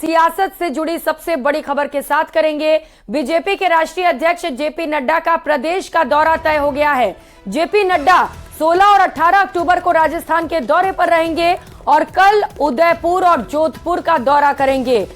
सियासत से जुड़ी सबसे बड़ी खबर के साथ करेंगे। बीजेपी के राष्ट्रीय अध्यक्ष जेपी नड्डा का प्रदेश का दौरा तय हो गया है। जेपी नड्डा 16 और 18 अक्टूबर को राजस्थान के दौरे पर रहेंगे और कल उदयपुर और जोधपुर का दौरा करेंगे।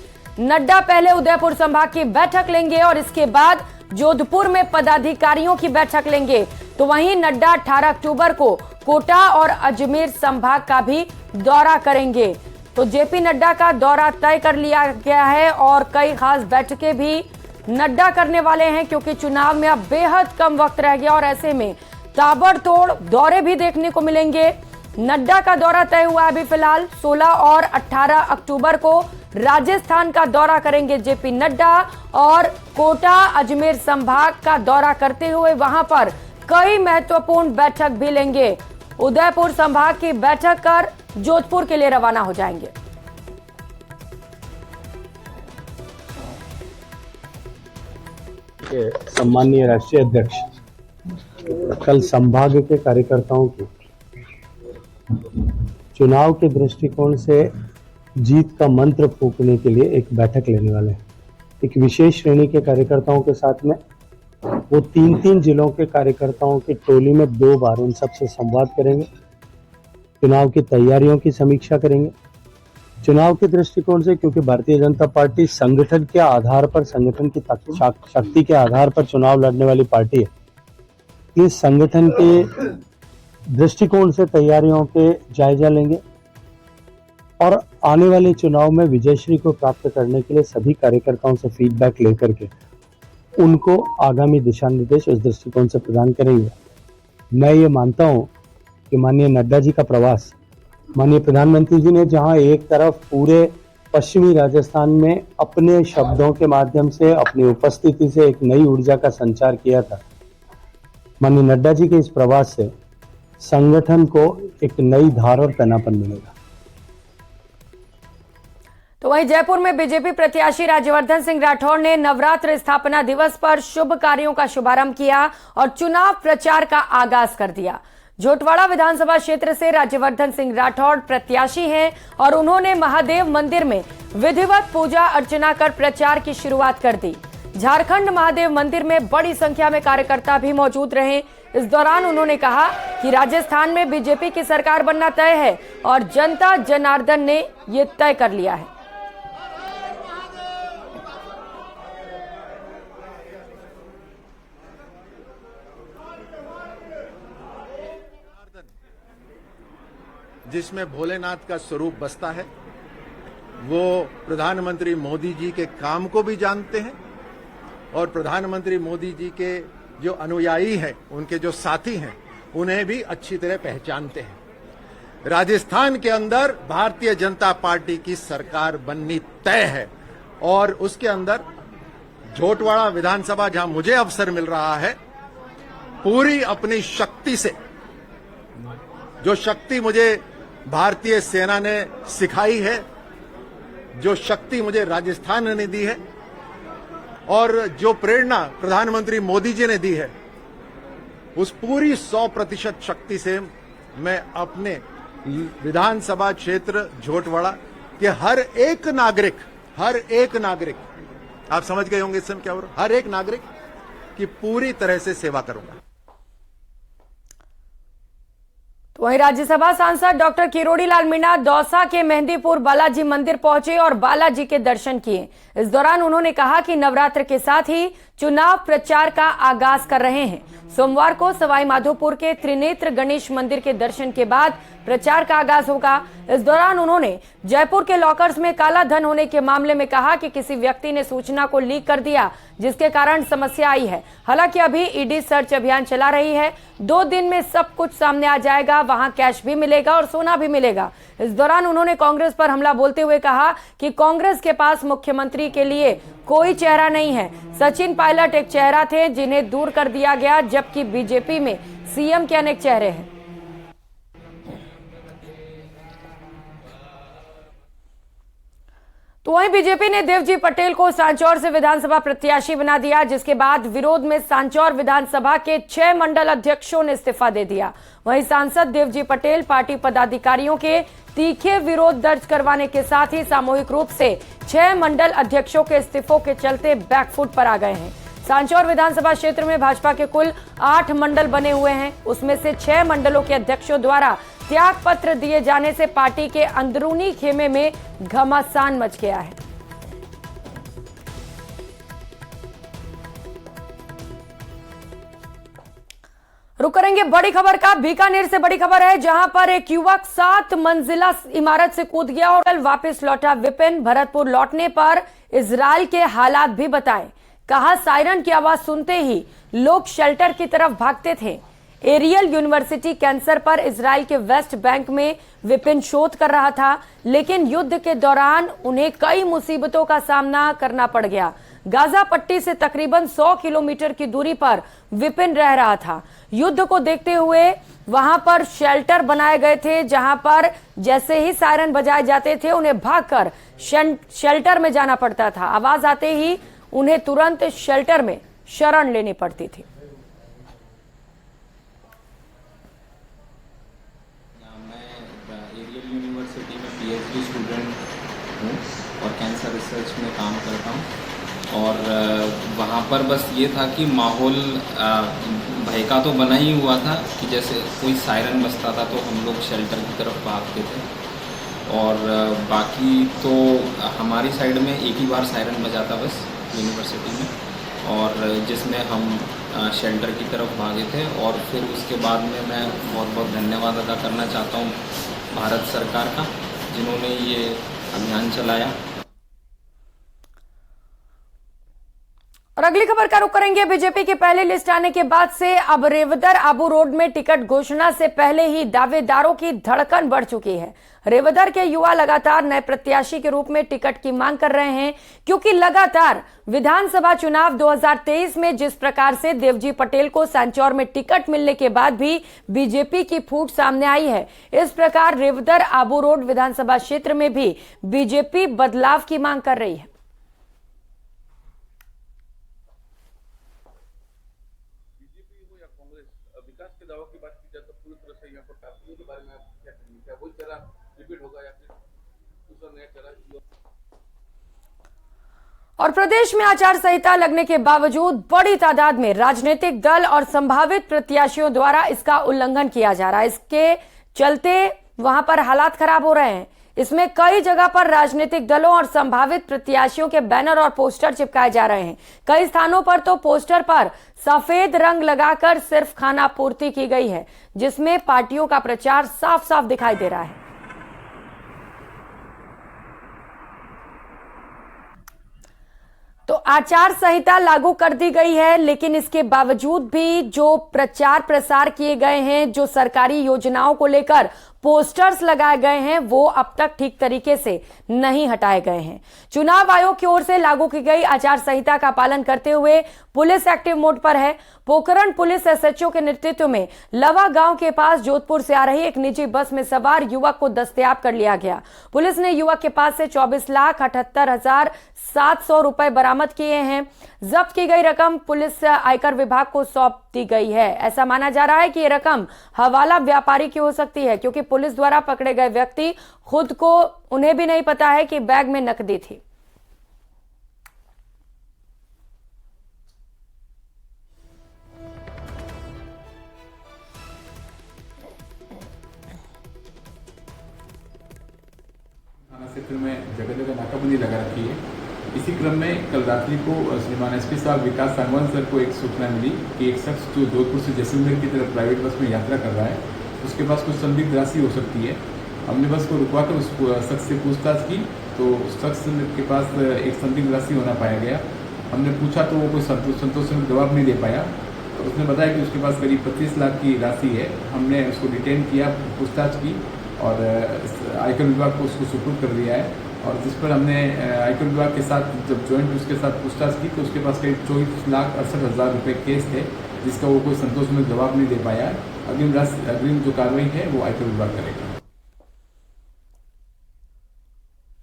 नड्डा पहले उदयपुर संभाग की बैठक लेंगे और इसके बाद जोधपुर में पदाधिकारियों की बैठक लेंगे। तो वहीं नड्डा 18 अक्टूबर को कोटा और अजमेर संभाग का भी दौरा करेंगे। तो जेपी नड्डा का दौरा तय कर लिया गया है और कई खास बैठकें भी नड्डा करने वाले हैं, क्योंकि चुनाव में अब बेहद कम वक्त रह गया और ऐसे में ताबड़तोड़ दौरे भी देखने को मिलेंगे। नड्डा का दौरा तय हुआ है अभी फिलहाल। 16 और 18 अक्टूबर को राजस्थान का दौरा करेंगे जेपी नड्डा और कोटा अजमेर संभाग का दौरा करते हुए वहां पर कई महत्वपूर्ण बैठक भी लेंगे। उदयपुर संभाग की बैठक कर जोधपुर के लिए रवाना हो जाएंगे। सम्माननीय राष्ट्रीय अध्यक्ष कल संभाग के कार्यकर्ताओं की चुनाव के दृष्टिकोण से जीत का मंत्र फूंकने के लिए एक बैठक लेने वाले हैं। एक विशेष श्रेणी के कार्यकर्ताओं के साथ में वो तीन जिलों के कार्यकर्ताओं की टोली में 2 बार उन सबसे संवाद करेंगे, चुनाव की तैयारियों की समीक्षा करेंगे। चुनाव के दृष्टिकोण से, क्योंकि भारतीय जनता पार्टी संगठन के आधार पर, संगठन की शक्ति के आधार पर चुनाव लड़ने वाली पार्टी है, इस संगठन के दृष्टिकोण से तैयारियों के जायजा लेंगे और आने वाले चुनाव में विजयश्री को प्राप्त करने के लिए सभी कार्यकर्ताओं से फीडबैक लेकर के उनको आगामी दिशा निर्देश उस दृष्टिकोण से प्रदान करेंगे। मैं ये मानता हूं कि माननीय नड्डा जी का प्रवास, माननीय प्रधानमंत्री जी ने जहां एक तरफ पूरे पश्चिमी राजस्थान में अपने शब्दों के माध्यम से, अपनी उपस्थिति से एक नई ऊर्जा का संचार किया था, माननीय नड्डा जी के इस प्रवास से संगठन को एक नई धार और पैनापन मिलेगा। तो वहीं जयपुर में बीजेपी प्रत्याशी राज्यवर्धन सिंह राठौड़ ने नवरात्र स्थापना दिवस पर शुभ कार्यों का शुभारंभ किया और चुनाव प्रचार का आगाज कर दिया। झोटवाड़ा विधानसभा क्षेत्र से राज्यवर्धन सिंह राठौड़ प्रत्याशी हैं और उन्होंने महादेव मंदिर में विधिवत पूजा अर्चना कर प्रचार की शुरुआत कर दी। झारखंड महादेव मंदिर में बड़ी संख्या में कार्यकर्ता भी मौजूद रहे। इस दौरान उन्होंने कहा कि राजस्थान में बीजेपी की सरकार बनना तय है और जनता जनार्दन ने ये तय कर लिया है। जिसमें भोलेनाथ का स्वरूप बसता है, वो प्रधानमंत्री मोदी जी के काम को भी जानते हैं और प्रधानमंत्री मोदी जी के जो अनुयायी हैं, उनके जो साथी हैं, उन्हें भी अच्छी तरह पहचानते हैं। राजस्थान के अंदर भारतीय जनता पार्टी की सरकार बननी तय है और उसके अंदर झोटवाड़ा विधानसभा, जहां मुझे अवसर मिल रहा है, पूरी अपनी शक्ति से, जो शक्ति मुझे भारतीय सेना ने सिखाई है, जो शक्ति मुझे राजस्थान ने दी है और जो प्रेरणा प्रधानमंत्री मोदी जी ने दी है, उस पूरी 100% शक्ति से मैं अपने विधानसभा क्षेत्र झोटवाड़ा के हर एक नागरिक, आप समझ गए होंगे इस समय क्या हो रहा है, हर एक नागरिक की पूरी तरह से सेवा करूंगा। तो वहीं राज्यसभा सांसद डॉक्टर किरोड़ी लाल मीणा दौसा के मेहंदीपुर बालाजी मंदिर पहुंचे और बालाजी के दर्शन किए। इस दौरान उन्होंने कहा कि नवरात्र के साथ ही चुनाव प्रचार का आगाज कर रहे हैं। सोमवार को सवाई माधोपुर के त्रिनेत्र गणेश मंदिर के दर्शन के बाद प्रचार का आगाज होगा। इस दौरान उन्होंने जयपुर के लॉकर्स में काला धन होने के मामले में कहा कि किसी व्यक्ति ने सूचना को लीक कर दिया, जिसके कारण समस्या आई है। हालांकि अभी ईडी सर्च अभियान चला रही है। 2 दिन में सब कुछ सामने आ जाएगा, वहां कैश भी मिलेगा और सोना भी मिलेगा। इस दौरान उन्होंने कांग्रेस पर हमला बोलते हुए कहा कि कांग्रेस के पास मुख्यमंत्री के लिए कोई चेहरा नहीं है। सचिन पायलट एक चेहरा थे जिन्हें दूर कर दिया गया, जबकि बीजेपी में सीएम के अनेक चेहरे हैं। तो वहीं बीजेपी ने देवजी पटेल को सांचौर से विधानसभा प्रत्याशी बना दिया, जिसके बाद विरोध में सांचौर विधानसभा के 6 मंडल अध्यक्षों ने इस्तीफा दे दिया। वहीं सांसद देवजी पटेल पार्टी पदाधिकारियों के तीखे विरोध दर्ज करवाने के साथ ही सामूहिक रूप से 6 मंडल अध्यक्षों के इस्तीफों के चलते बैकफुट पर आ गए हैं। सांचौर विधानसभा क्षेत्र में भाजपा के कुल 8 मंडल बने हुए हैं, उसमें से 6 मंडलों के अध्यक्षों द्वारा त्याग पत्र दिए जाने से पार्टी के अंदरूनी खेमे में घमासान मच गया है। रुक करेंगे बड़ी खबर का। बीकानेर से बड़ी खबर है, जहां पर एक युवक 7 मंजिला इमारत से कूद गया और कल वापस लौटा। विपिन भरतपुर लौटने पर इजराइल के हालात भी बताए। कहा, सायरन की आवाज सुनते ही लोग शेल्टर की तरफ भागते थे। एरियल यूनिवर्सिटी कैंसर पर इजराइल के वेस्ट बैंक में विपिन शोध कर रहा था, लेकिन युद्ध के दौरान उन्हें कई मुसीबतों का सामना करना पड़ गया। गाजा पट्टी से तकरीबन 100 किलोमीटर की दूरी पर विपिन रह रहा था। युद्ध को देखते हुए वहां पर शेल्टर बनाए गए थे, जहां पर जैसे ही सायरन बजाए जाते थे उन्हें भागकर शेल्टर में जाना पड़ता था। आवाज आते ही उन्हें तुरंत शेल्टर में शरण लेनी पड़ती थी। एरियल यूनिवर्सिटी में पीएचडी स्टूडेंट हूँ और कैंसर रिसर्च में काम करता हूँ। और वहाँ पर बस ये था कि माहौल भय का तो बना ही हुआ था कि जैसे कोई सायरन बजता था तो हम लोग शेल्टर की तरफ भागते थे। और बाकी तो हमारी साइड में एक ही बार सायरन बजा था बस यूनिवर्सिटी में, और जिसमें हम शेल्टर की तरफ भागे थे। और फिर उसके बाद में मैं बहुत बहुत धन्यवाद अदा करना चाहता हूँ भारत सरकार का, जिन्होंने ये अभियान चलाया। और अगली खबर का रुख करेंगे। बीजेपी की पहली लिस्ट आने के बाद से अब रेवदर आबू रोड में टिकट घोषणा से पहले ही दावेदारों की धड़कन बढ़ चुकी है। रेवदर के युवा लगातार नए प्रत्याशी के रूप में टिकट की मांग कर रहे हैं, क्योंकि लगातार विधानसभा चुनाव 2023 में जिस प्रकार से देवजी पटेल को सांचौर में टिकट मिलने के बाद भी बीजेपी की फूट सामने आई है, इस प्रकार रेवदर आबू रोड विधानसभा क्षेत्र में भी बीजेपी बदलाव की मांग कर रही है। विकास के दावों की बात की जाए तो पूरी तरह से यहाँ पर काफियों के बारे में आप क्या कहेंगे? क्या वही चेहरा रिपीट होगा या फिर दूसरा नया चेहरा? और प्रदेश में आचार संहिता लगने के बावजूद बड़ी तादाद में राजनीतिक दल और संभावित प्रत्याशियों द्वारा इसका उल्लंघन किया जा रहा है। इसके चलते वहां पर हालात खराब हो रहे हैं। इसमें कई जगह पर राजनीतिक दलों और संभावित प्रत्याशियों के बैनर और पोस्टर चिपकाए जा रहे हैं। कई स्थानों पर तो पोस्टर पर सफेद रंग लगाकर सिर्फ खाना पूर्ति की गई है, जिसमें पार्टियों का प्रचार साफ साफ दिखाई दे रहा है। तो आचार संहिता लागू कर दी गई है, लेकिन इसके बावजूद भी जो प्रचार प्रसार किए गए हैं, जो सरकारी योजनाओं को लेकर पोस्टर्स लगाए गए हैं, वो अब तक ठीक तरीके से नहीं हटाए गए हैं। चुनाव आयोग की ओर से लागू की गई आचार संहिता का पालन करते हुए पुलिस एक्टिव मोड पर है। पोखरण पुलिस एसएचओ के नेतृत्व में लवा गांव के पास जोधपुर से आ रही एक निजी बस में सवार युवक को दस्तयाब कर लिया गया। पुलिस ने युवक के पास से 24,78,700 रुपए बरामद किए हैं। जब्त की गई रकम पुलिस आयकर विभाग को सौंप दी गई है। ऐसा माना जा रहा है कि ये रकम हवाला व्यापारी की हो सकती है, क्योंकि पुलिस द्वारा पकड़े गए व्यक्ति खुद को उन्हें भी नहीं पता है कि बैग में नकदी थी। थाना क्षेत्र में जगह जगह नाकाबंदी लगा रखी है। इसी क्रम में कल रात्रि को श्रीमान एसपी साहब विकास सांगवान सर को एक सूचना मिली कि एक शख्स जो जोधपुर से जैसलमेर की तरफ प्राइवेट बस में यात्रा कर रहा है, उसके पास कुछ संदिग्ध राशि हो सकती है। हमने बस को रुकवाकर उस शख्स से पूछताछ की तो उस शख्स के पास एक संदिग्ध राशि होना पाया गया। हमने पूछा तो वो कोई संतोषजनक जवाब नहीं दे पाया। तो उसने बताया कि उसके पास करीब 25 लाख की राशि है। हमने उसको डिटेन किया, पूछताछ की और आयकर विभाग को उसको सुपुर्द कर दिया है। और जिस पर हमने आयकर विभाग के साथ जब ज्वाइंट उसके साथ पूछताछ की तो उसके पास करीब 24,68,000 रुपये केस थे, जिसका वो कोई संतोषजनक जवाब नहीं दे पाया। अग्रिम जो कार्रवाई है वो आयकर विभाग करेगा।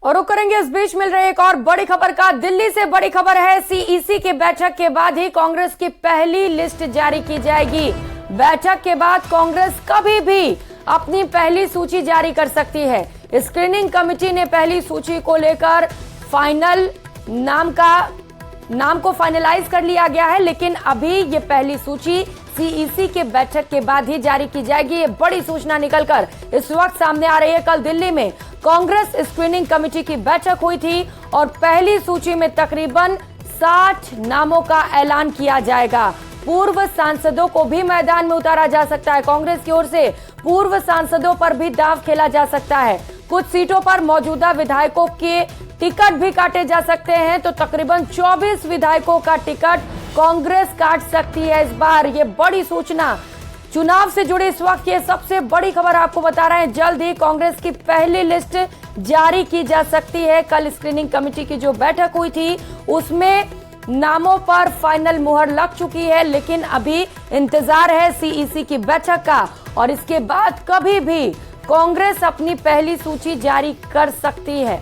और करेंगे। इस बीच मिल रही एक और बड़ी खबर का, दिल्ली से बड़ी खबर है। सीईसी की बैठक के बाद ही कांग्रेस की पहली लिस्ट जारी की जाएगी। बैठक के बाद कांग्रेस कभी भी अपनी पहली सूची जारी कर सकती है। स्क्रीनिंग कमेटी ने पहली सूची को लेकर फाइनल नाम को फाइनलाइज कर लिया गया है, लेकिन अभी ये पहली सूची सीईसी के बैठक के बाद ही जारी की जाएगी। ये बड़ी सूचना निकलकर इस वक्त सामने आ रही है। कल दिल्ली में कांग्रेस स्क्रीनिंग कमेटी की बैठक हुई थी और पहली सूची में तकरीबन 60 नामों का ऐलान किया जाएगा। पूर्व सांसदों को भी मैदान में उतारा जा सकता है। कांग्रेस की ओर से पूर्व सांसदों पर भी दांव खेला जा सकता है। कुछ सीटों पर मौजूदा विधायकों के टिकट भी काटे जा सकते हैं, तो तकरीबन 24 विधायकों का टिकट कांग्रेस काट सकती है इस बार। ये बड़ी सूचना चुनाव से जुड़ी इस वक्त की सबसे बड़ी खबर आपको बता रहे हैं। जल्द ही कांग्रेस की पहली लिस्ट जारी की जा सकती है। कल स्क्रीनिंग कमेटी की जो बैठक हुई थी उसमें नामों पर फाइनल मुहर लग चुकी है, लेकिन अभी इंतजार है सीईसी की बैठक का और इसके बाद कभी भी कांग्रेस अपनी पहली सूची जारी कर सकती है।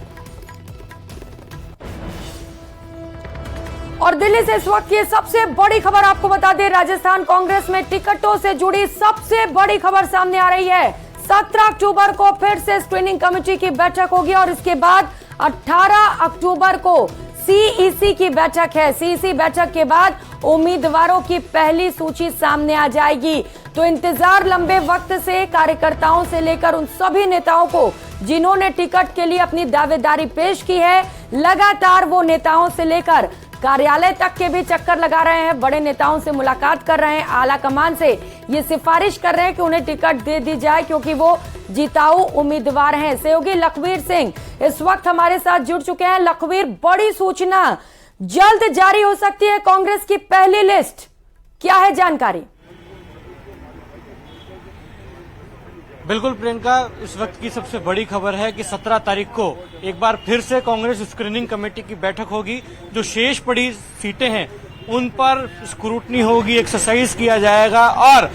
और दिल्ली से इस वक्त की सबसे बड़ी खबर आपको बता दें, राजस्थान कांग्रेस में टिकटों से जुड़ी सबसे बड़ी खबर सामने आ रही है। 17 अक्टूबर को फिर से स्क्रीनिंग कमेटी की बैठक होगी और इसके बाद 18 अक्टूबर को सीईसी की बैठक है। सीईसी बैठक के बाद उम्मीदवारों की पहली सूची सामने आ जाएगी। तो इंतजार लंबे वक्त से कार्यकर्ताओं से लेकर उन सभी नेताओं को जिन्होंने टिकट के लिए अपनी दावेदारी पेश की है, लगातार वो नेताओं से लेकर कार्यालय तक के भी चक्कर लगा रहे हैं। बड़े नेताओं से मुलाकात कर रहे हैं, आला कमान से ये सिफारिश कर रहे हैं कि उन्हें टिकट दे दी जाए क्योंकि वो जिताऊ उम्मीदवार हैं। सहयोगी लखवीर सिंह इस वक्त हमारे साथ जुड़ चुके हैं। लखवीर, बड़ी सूचना, जल्द जारी हो सकती है कांग्रेस की पहली लिस्ट, क्या है जानकारी? बिल्कुल प्रियंका, इस वक्त की सबसे बड़ी खबर है कि 17 तारीख को एक बार फिर से कांग्रेस स्क्रीनिंग कमेटी की बैठक होगी। जो शेष पड़ी सीटें हैं उन पर स्क्रूटनी होगी, एक्सरसाइज किया जाएगा और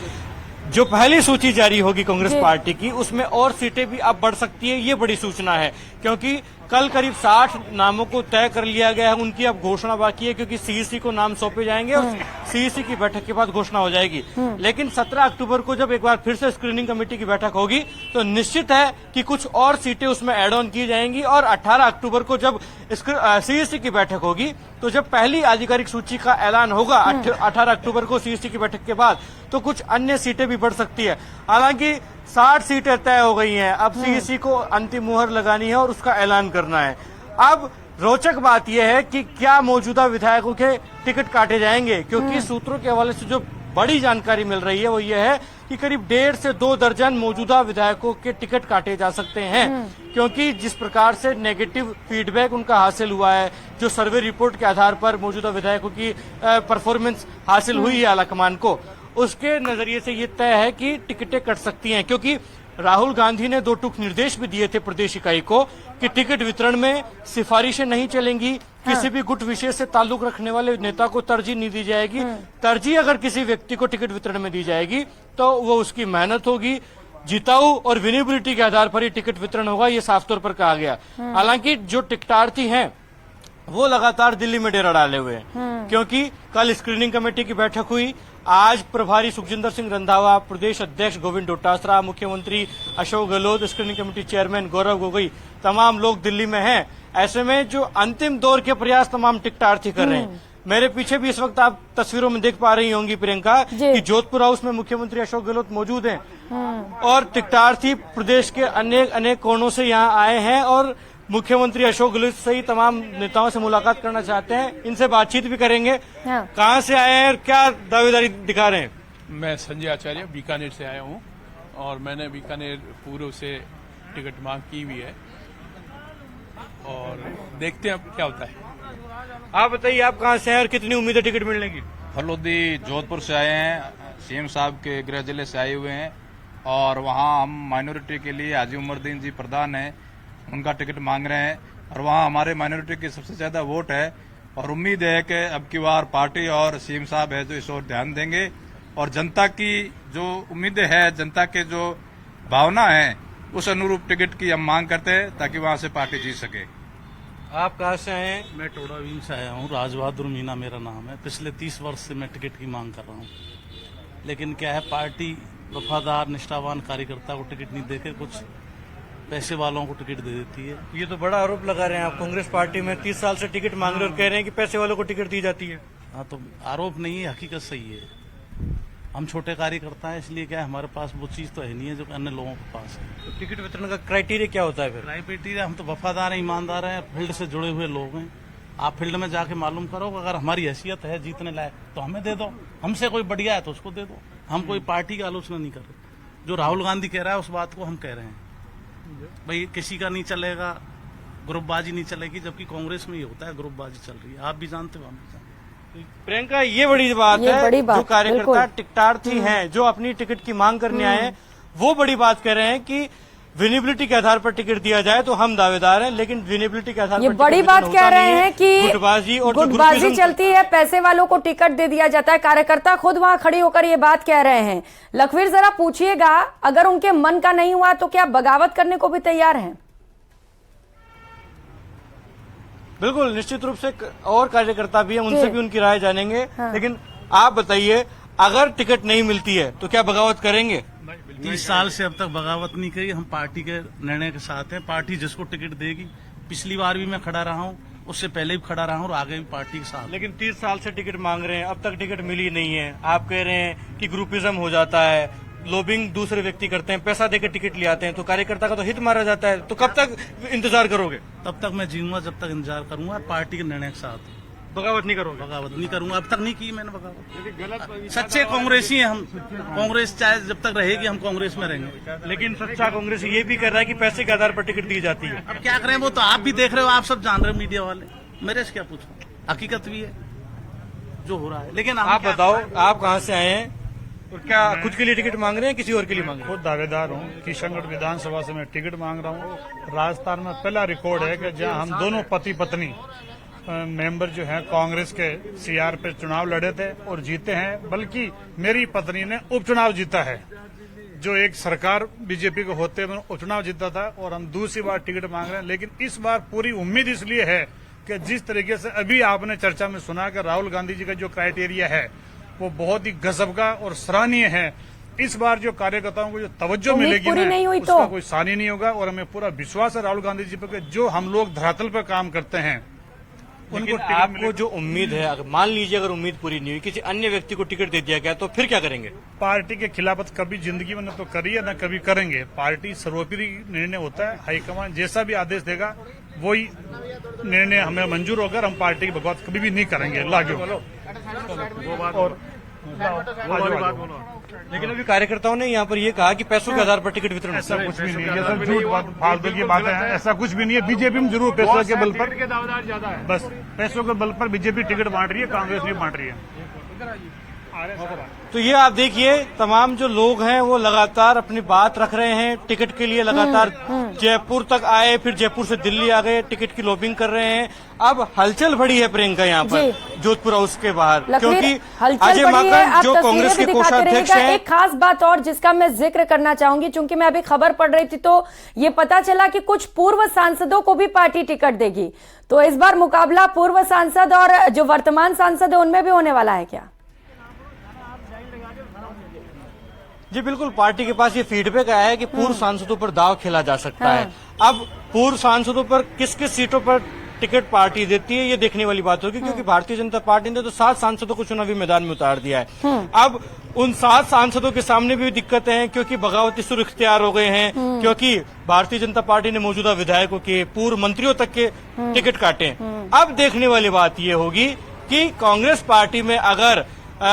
जो पहली सूची जारी होगी कांग्रेस पार्टी की उसमें और सीटें भी अब बढ़ सकती है। ये बड़ी सूचना है क्योंकि कल करीब 60 नामों को तय कर लिया गया है। उनकी अब घोषणा बाकी है क्योंकि सीईसी को नाम सौंपे जाएंगे और सीईसी की बैठक के बाद घोषणा हो जाएगी। लेकिन 17 अक्टूबर को जब एक बार फिर से स्क्रीनिंग कमेटी की बैठक होगी तो निश्चित है कि कुछ और सीटें उसमें ऐड ऑन की जाएंगी और 18 अक्टूबर को जब सीईसी की बैठक होगी तो जब पहली आधिकारिक सूची का ऐलान होगा 18 अक्टूबर को सीईसी की बैठक के बाद, तो कुछ अन्य सीटें भी बढ़ सकती है। हालांकि 60 सीटें तय हो गई हैं, अब सीईसी को अंतिम मुहर लगानी है और उसका ऐलान करना है। अब रोचक बात यह है कि क्या मौजूदा विधायकों के टिकट काटे जाएंगे, क्योंकि सूत्रों के हवाले से जो बड़ी जानकारी मिल रही है वो ये है कि करीब 1.5 से 2 दर्जन मौजूदा विधायकों के टिकट काटे जा सकते हैं, क्योंकि जिस प्रकार से नेगेटिव फीडबैक उनका हासिल हुआ है, जो सर्वे रिपोर्ट के आधार पर मौजूदा विधायकों की परफॉर्मेंस हासिल हुई है आलाकमान को, उसके नजरिए से ये तय है कि टिकटें कट सकती हैं। क्योंकि राहुल गांधी ने 2 टूक निर्देश भी दिए थे प्रदेश इकाई को कि टिकट वितरण में सिफारिशें नहीं चलेंगी, किसी भी गुट विशेष से ताल्लुक रखने वाले नेता को तरजीह नहीं दी जाएगी। तरजीह अगर किसी व्यक्ति को टिकट वितरण में दी जाएगी तो वो उसकी मेहनत होगी, जिताऊ और विनेबिलिटी के आधार पर ही टिकट वितरण होगा, ये साफ तौर पर कहा गया। हालांकि जो टिकटार्थी हैं वो लगातार दिल्ली में डेरा डाले हुए हैं, क्योंकि कल स्क्रीनिंग कमेटी की बैठक हुई, आज प्रभारी सुखजिंदर सिंह रंधावा, प्रदेश अध्यक्ष गोविंद डोटासरा, मुख्यमंत्री Ashok Gehlot, screening committee chairman Gaurav Gogoi, तमाम लोग दिल्ली में हैं। ऐसे में जो अंतिम दौर के प्रयास तमाम टिकटार्थी कर रहे हैं। मेरे पीछे भी इस वक्त आप तस्वीरों में देख पा रही होंगी प्रियंका कि जोधपुर हाउस में मुख्यमंत्री अशोक गहलोत मौजूद हैं और टिकटार्थी प्रदेश के अनेक कोनों से यहाँ आए हैं और मुख्यमंत्री अशोक गहलोत सहित तमाम नेताओं से मुलाकात करना चाहते हैं। इनसे बातचीत भी करेंगे। कहाँ से आए हैं और क्या दावेदारी दिखा रहे हैं? मैं संजय आचार्य बीकानेर से आया हूँ और मैंने बीकानेर पूर्व से टिकट मांग की हुई है और देखते हैं अब क्या होता है। आप बताइए, आप कहाँ से हैं और कितनी उम्मीद है टिकट मिलने की? फलोदी जोधपुर से आए हैं, सीएम साहब के गृह जिले से आए हुए हैं और वहाँ हम माइनॉरिटी के लिए हाजी उमरदीन जी प्रधान हैं, उनका टिकट मांग रहे हैं और वहाँ हमारे माइनॉरिटी की सबसे ज्यादा वोट है और उम्मीद है कि अब की बार पार्टी और सीएम साहब है जो इस ओर ध्यान देंगे और जनता की जो उम्मीदें है, जनता के जो भावना है, उस अनुरूप टिकट की हम मांग करते हैं ताकि वहाँ से पार्टी जीत सके। आप कहाँ से आए हैं? मैं टोडावीन से आया हूँ। राज बहादुर मीना मेरा नाम है। पिछले 30 वर्ष से मैं टिकट की मांग कर रहा हूँ, लेकिन क्या है, पार्टी वफादार निष्ठावान कार्यकर्ता को टिकट नहीं देकर कुछ पैसे वालों को टिकट दे देती है। ये तो बड़ा आरोप लगा रहे हैं आप। कांग्रेस पार्टी में 30 साल से टिकट मांग रहे और कह रहे हैं कि पैसे वालों को टिकट दी जाती है। हाँ, तो आरोप नहीं है, हकीकत सही है। हम छोटे कार्यकर्ता हैं, इसलिए क्या है, हमारे पास वो चीज़ तो है नहीं है जो अन्य लोगों के पास है। तो टिकट वितरण का क्राइटेरिया क्या होता है फिर? क्राइटेरिया, हम तो वफादार हैं, ईमानदार हैं, फील्ड से जुड़े हुए लोग हैं। आप फील्ड में जाके मालूम करो, अगर हमारी हैसियत है जीतने लायक तो हमें दे दो, हमसे कोई बढ़िया है तो उसको दे दो। हम कोई पार्टी की आलोचना नहीं कर रहे। जो राहुल गांधी कह रहा है उस बात को हम कह रहे हैं, भाई किसी का नहीं चलेगा, ग्रुपबाजी नहीं चलेगी, जबकि कांग्रेस में ये होता है, ग्रुपबाजी चल रही है। आप भी जानते हो, हम भी जानते हैं। प्रियंका, ये बड़ी बात ये है। बड़ी बात, जो कार्यकर्ता बिल्कुल। टिकटार्थी हैं, जो अपनी टिकट की मांग करने आए हैं, वो बड़ी बात कह रहे हैं कि विनेबिलिटी के आधार पर टिकट दिया जाए तो हम दावेदार हैं, लेकिन विनेबिलिटी के आधार ये पर बड़ी टिकट बात वितरण कह होता रहे नहीं है। हैं कि गुटबाजी और जो गुटबाजी ग्रुपिज्म चलती है, पैसे वालों को टिकट दे दिया जाता है। कार्यकर्ता खुद वहां खड़ी होकर ये बात कह रहे हैं। लखवीर, जरा पूछिएगा, अगर उनके मन का नहीं हुआ तो क्या बगावत करने को भी तैयार हैं? बिल्कुल, निश्चित रूप से और कार्यकर्ता भी हैं, उनसे भी उनकी राय जानेंगे। लेकिन आप बताइए, अगर टिकट नहीं मिलती है तो क्या बगावत करेंगे? 30 साल से अब तक बगावत नहीं करी। हम पार्टी के निर्णय के साथ हैं। पार्टी जिसको टिकट देगी, पिछली बार भी मैं खड़ा रहा हूँ, उससे पहले भी खड़ा रहा हूँ और आगे भी पार्टी के साथ। लेकिन 30 साल से टिकट मांग रहे हैं, अब तक टिकट मिली नहीं है। आप कह रहे हैं कि ग्रुपिज्म हो जाता है, लॉबिंग दूसरे व्यक्ति करते हैं, पैसा देकर टिकट ले आते हैं, तो कार्यकर्ता का तो हित मारा जाता है। तो कब तक इंतजार करोगे? तब तक मैं जीऊंगा जब तक इंतजार करूंगा, पार्टी के निर्णय के साथ। बगावत नहीं करोगे? बगावत नहीं करूंगा, अब तक नहीं की मैंने बगावत। सच्चे कांग्रेसी हैं हम। कांग्रेस चाहे जब तक रहेगी, हम कांग्रेस में रहेंगे। लेकिन सच्चा कांग्रेस ये भी कर रहा है कि पैसे के आधार पर टिकट दी जाती है। अब क्या करें, वो तो आप भी देख रहे हो, आप सब जान रहे हो, मीडिया वाले। मेरे से क्या पूछो, हकीकत भी है जो हो रहा है। लेकिन आप बताओ, आप कहाँ से आए हैं और क्या खुद के लिए टिकट मांग रहे हैं, किसी और के लिए मांग रहे हैं? खुद दावेदार हूँ। किशनगढ़ विधानसभा से मैं टिकट मांग रहा हूँ। राजस्थान में पहला रिकॉर्ड है कि जहाँ हम दोनों पति पत्नी मेंबर जो हैं कांग्रेस के सीआर पे चुनाव लड़े थे और जीते हैं, बल्कि मेरी पत्नी ने उपचुनाव जीता है। जो एक सरकार बीजेपी को होते हुए उपचुनाव जीता था, और हम दूसरी बार टिकट मांग रहे हैं। लेकिन इस बार पूरी उम्मीद इसलिए है कि जिस तरीके से अभी आपने चर्चा में सुना कि राहुल गांधी जी का जो क्राइटेरिया है वो बहुत ही गजब का और सराहनीय है। इस बार जो कार्यकर्ताओं को जो तवज्जो मिलेगी ना, उसका कोई सानी नहीं होगा। और हमें पूरा विश्वास है राहुल गांधी जी पर, जो हम लोग धरातल पर काम करते हैं उनको आपको जो उम्मीद है, अगर मान लीजिए अगर उम्मीद पूरी नहीं हुई, किसी अन्य व्यक्ति को टिकट दे दिया गया, तो फिर क्या करेंगे? पार्टी के खिलाफत कभी जिंदगी में न तो करी है न कभी करेंगे। पार्टी सर्वोपरि निर्णय होता है। हाईकमान जैसा भी आदेश देगा वही निर्णय हमें मंजूर होकर हम पार्टी की बगावत कभी भी नहीं करेंगे। लागू और लेकिन अभी कार्यकर्ताओं ने यहाँ पर ये कहा कि पैसों के आधार पर टिकट वितरण। ऐसा कुछ भी नहीं है, ये सब झूठ बात, फालतू की बातें हैं। ऐसा कुछ भी नहीं है। बीजेपी में जरूर पैसों के बल पर, बस पैसों के बल पर बीजेपी टिकट बांट रही है, कांग्रेस नहीं बांट रही है। तो ये आप देखिए, तमाम जो लोग हैं वो लगातार अपनी बात रख रहे हैं। टिकट के लिए लगातार जयपुर तक आए, फिर जयपुर से दिल्ली आ गए, टिकट की लॉबिंग कर रहे हैं। अब हलचल बढ़ी है प्रियंका यहाँ पर जोधपुर हाउस के बाहर, क्योंकि अजय माकन जो कांग्रेस के कोषाध्यक्ष हैं। एक खास बात और जिसका मैं जिक्र करना चाहूंगी, चूंकि मैं अभी खबर पढ़ रही थी तो ये पता चला कि कुछ पूर्व सांसदों को भी पार्टी टिकट देगी। तो इस बार मुकाबला पूर्व सांसद और जो वर्तमान सांसद है उनमें भी होने वाला है क्या? जी बिल्कुल, पार्टी के पास ये फीडबैक आया है कि पूर्व सांसदों पर दाव खेला जा सकता है। अब पूर्व सांसदों पर किस किस सीटों पर टिकट पार्टी देती है ये देखने वाली बात होगी, क्योंकि भारतीय जनता पार्टी ने तो 7 सांसदों को चुनावी मैदान में उतार दिया है। अब उन 7 सांसदों के सामने भी दिक्कतें हैं, क्योंकि बगावती सुर इख्तियार हो गए हैं, क्योंकि भारतीय जनता पार्टी ने मौजूदा विधायकों के, पूर्व मंत्रियों तक के टिकट काटे। अब देखने वाली बात ये होगी कि कांग्रेस पार्टी में अगर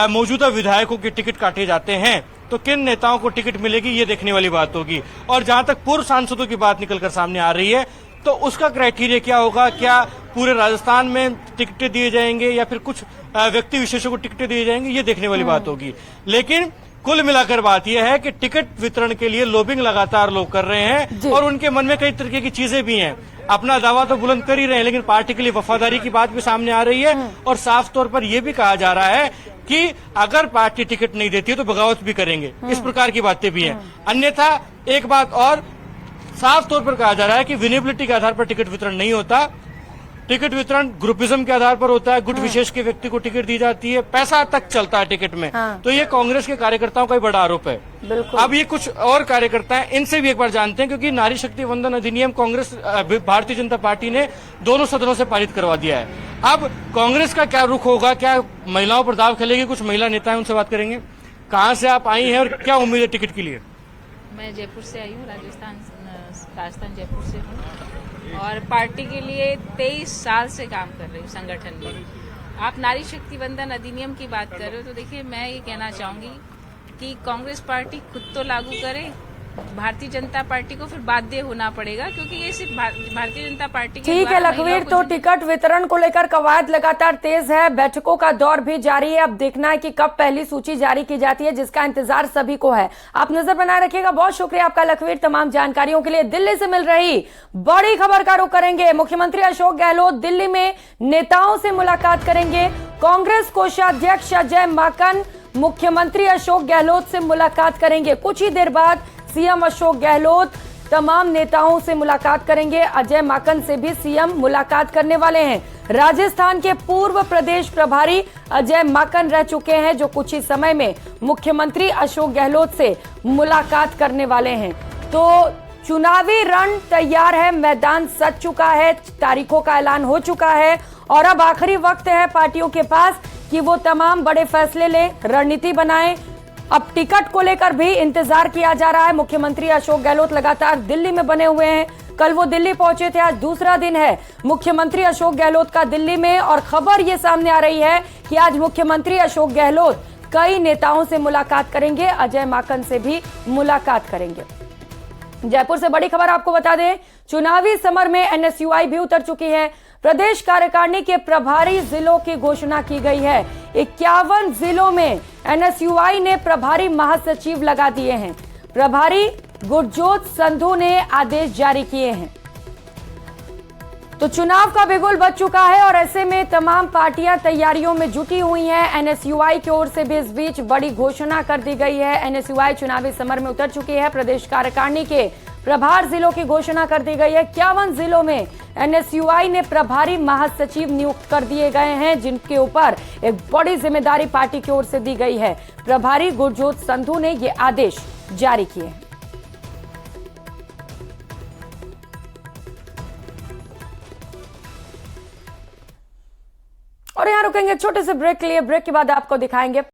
मौजूदा विधायकों के टिकट काटे जाते हैं तो किन नेताओं को टिकट मिलेगी, ये देखने वाली बात होगी। और जहां तक पूर्व सांसदों की बात निकलकर सामने आ रही है, तो उसका क्राइटेरिया क्या होगा? क्या पूरे राजस्थान में टिकटें दिए जाएंगे या फिर कुछ व्यक्ति विशेषों को टिकटें दिए जाएंगे, ये देखने वाली बात होगी। लेकिन कुल मिलाकर बात यह है कि टिकट वितरण के लिए लॉबिंग लगातार लोग कर रहे हैं और उनके मन में कई तरीके की चीजें भी हैं। अपना दावा तो बुलंद कर ही रहे हैं, लेकिन पार्टी के लिए वफादारी की बात भी सामने आ रही है। और साफ तौर पर यह भी कहा जा रहा है कि अगर पार्टी टिकट नहीं देती है तो बगावत भी करेंगे, इस प्रकार की बातें भी हैं। अन्यथा एक बात और साफ तौर पर कहा जा रहा है कि विनेबिलिटी के आधार पर टिकट वितरण नहीं होता। टिकट वितरण ग्रुपिज्म के आधार पर होता है, गुट विशेष के व्यक्ति को टिकट दी जाती है, पैसा तक चलता है टिकट में। तो ये कांग्रेस के कार्यकर्ताओं का ही बड़ा आरोप है। अब ये कुछ और कार्यकर्ता हैं, इनसे भी एक बार जानते हैं, क्योंकि नारी शक्ति वंदन अधिनियम कांग्रेस भारतीय जनता पार्टी ने दोनों सदनों से पारित करवा दिया है। अब कांग्रेस का क्या रुख होगा, क्या महिलाओं पर दाव खेलेगी? कुछ महिला नेता हैं, उनसे बात करेंगे। कहाँ से आप आई हैं और क्या उम्मीद है टिकट के लिए? मैं जयपुर से आई हूँ, राजस्थान जयपुर से हूँ और पार्टी के लिए 23 साल से काम कर रही हूँ संगठन में। आप नारी शक्ति वंदन अधिनियम की बात कर रहे हो, तो देखिए मैं ये कहना चाहूंगी कि कांग्रेस पार्टी खुद तो लागू करे, भारतीय जनता पार्टी को फिर बाध्य होना पड़ेगा, क्योंकि ये सिर्फ भारतीय जनता पार्टी के ठीक है लखवीर, तो टिकट वितरण को लेकर कवायद लगातार तेज है, बैठकों का दौर भी जारी है। अब देखना है कि कब पहली सूची जारी की जाती है, जिसका इंतजार सभी को है। आप नजर बनाए रखिएगा। बहुत शुक्रिया आपका लखवीर तमाम जानकारियों के लिए। दिल्ली से मिल रही बड़ी खबर का रुख करेंगे। मुख्यमंत्री अशोक गहलोत दिल्ली में नेताओं से मुलाकात करेंगे। कांग्रेस कोषाध्यक्ष अजय माकन मुख्यमंत्री अशोक गहलोत से मुलाकात करेंगे। कुछ ही देर बाद सीएम अशोक गहलोत तमाम नेताओं से मुलाकात करेंगे। अजय माकन से भी सीएम मुलाकात करने वाले हैं। राजस्थान के पूर्व प्रदेश प्रभारी अजय माकन रह चुके हैं, जो कुछ ही समय में मुख्यमंत्री अशोक गहलोत से मुलाकात करने वाले हैं। तो चुनावी रण तैयार है, मैदान सज चुका है, तारीखों का ऐलान हो चुका है और अब आखिरी वक्त है पार्टियों के पास कि वो तमाम बड़े फैसले लें, रणनीति बनाएं। अब टिकट को लेकर भी इंतजार किया जा रहा है। मुख्यमंत्री अशोक गहलोत लगातार दिल्ली में बने हुए हैं। कल वो दिल्ली पहुंचे थे, आज दूसरा दिन है मुख्यमंत्री अशोक गहलोत का दिल्ली में और खबर ये सामने आ रही है कि आज मुख्यमंत्री अशोक गहलोत कई नेताओं से मुलाकात करेंगे, अजय माकन से भी मुलाकात करेंगे। जयपुर से बड़ी खबर आपको बता दें, चुनावी समर में एनएसयूआई भी उतर चुकी है। प्रदेश कार्यकारिणी के प्रभारी जिलों की घोषणा की गई है। 51 जिलों में एनएसयूआई ने प्रभारी महासचिव लगा दिए हैं। प्रभारी गुरजोत संधू ने आदेश जारी किए हैं। तो चुनाव का बिगुल बज चुका है और ऐसे में तमाम पार्टियां तैयारियों में जुटी हुई हैं। एनएसयूआई की ओर से भी इस बीच बड़ी घोषणा कर दी गई है। एनएसयूआई चुनावी समर में उतर चुकी है। प्रदेश कार्यकारिणी के प्रभार जिलों की घोषणा कर दी गई है। 51 जिलों में एनएसयूआई ने प्रभारी महासचिव नियुक्त कर दिए गए हैं, जिनके ऊपर एक बड़ी जिम्मेदारी पार्टी की ओर से दी गई है। प्रभारी गुरजोत संधू ने ये आदेश जारी किए हैं। और यहां रुकेंगे छोटे से ब्रेक के लिए। ब्रेक के बाद आपको दिखाएंगे